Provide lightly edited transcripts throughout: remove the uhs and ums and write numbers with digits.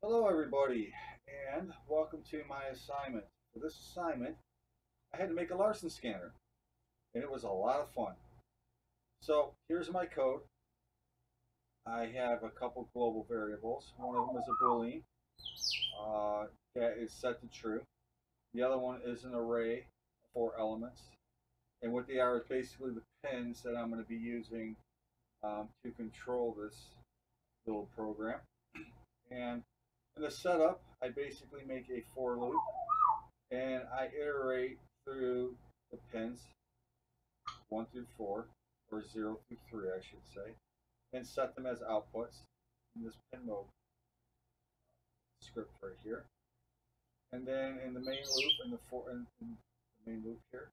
Hello everybody, and welcome to my assignment. For this assignment, I had to make a Larson scanner, and it was a lot of fun. So here's my code. I have a couple global variables. One of them is a Boolean that is set to true. The other one is an array of 4 elements. And what they are is basically the pins that I'm going to be using to control this little program. And in the setup, I basically make a for loop and I iterate through the pins 1 through 4, or 0 through 3, I should say, and set them as outputs in this pin mode script right here. And then in the main loop, in the main loop here,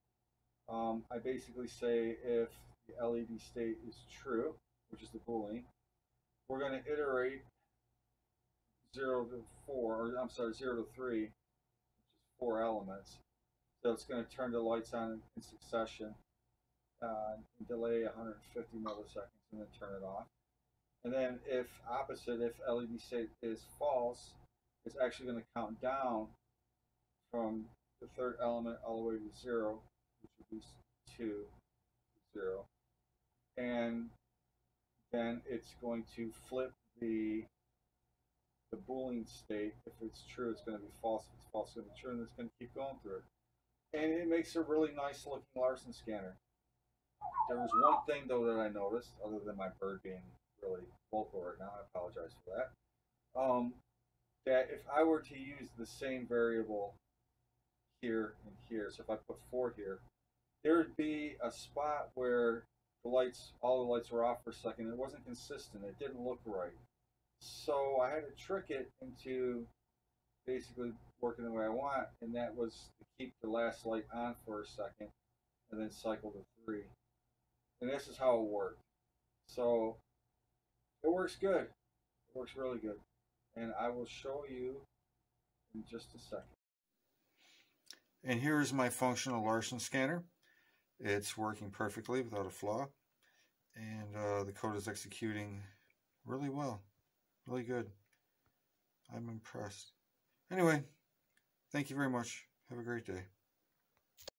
I basically say if the LED state is true, which is the Boolean, we're going to iterate 0 to 4, or I'm sorry, 0 to 3, which is 4 elements. So it's going to turn the lights on in succession, and delay 150 milliseconds, and then turn it off. And then if opposite, if LED state is false, it's actually going to count down from the third element all the way to 0, which would be 2, 0. And then it's going to flip the Boolean state. If it's true, it's going to be false. If it's false, it's going to be true, and it's going to keep going through it. And it makes a really nice looking Larson scanner. There was one thing though that I noticed, other than my bird being really vocal right now, I apologize for that. That if I were to use the same variable here and here, so if I put 4 here, there would be a spot where the lights, all the lights were off for a second. It wasn't consistent. It didn't look right. So I had to trick it into basically working the way I want, and that was to keep the last light on for a second and then cycle to 3. And this is how it worked. So it works good. It works really good. And I will show you in just a second. And here is my functional Larson scanner. It's working perfectly without a flaw. And the code is executing really well. Really good. I'm impressed. Anyway, thank you very much. Have a great day.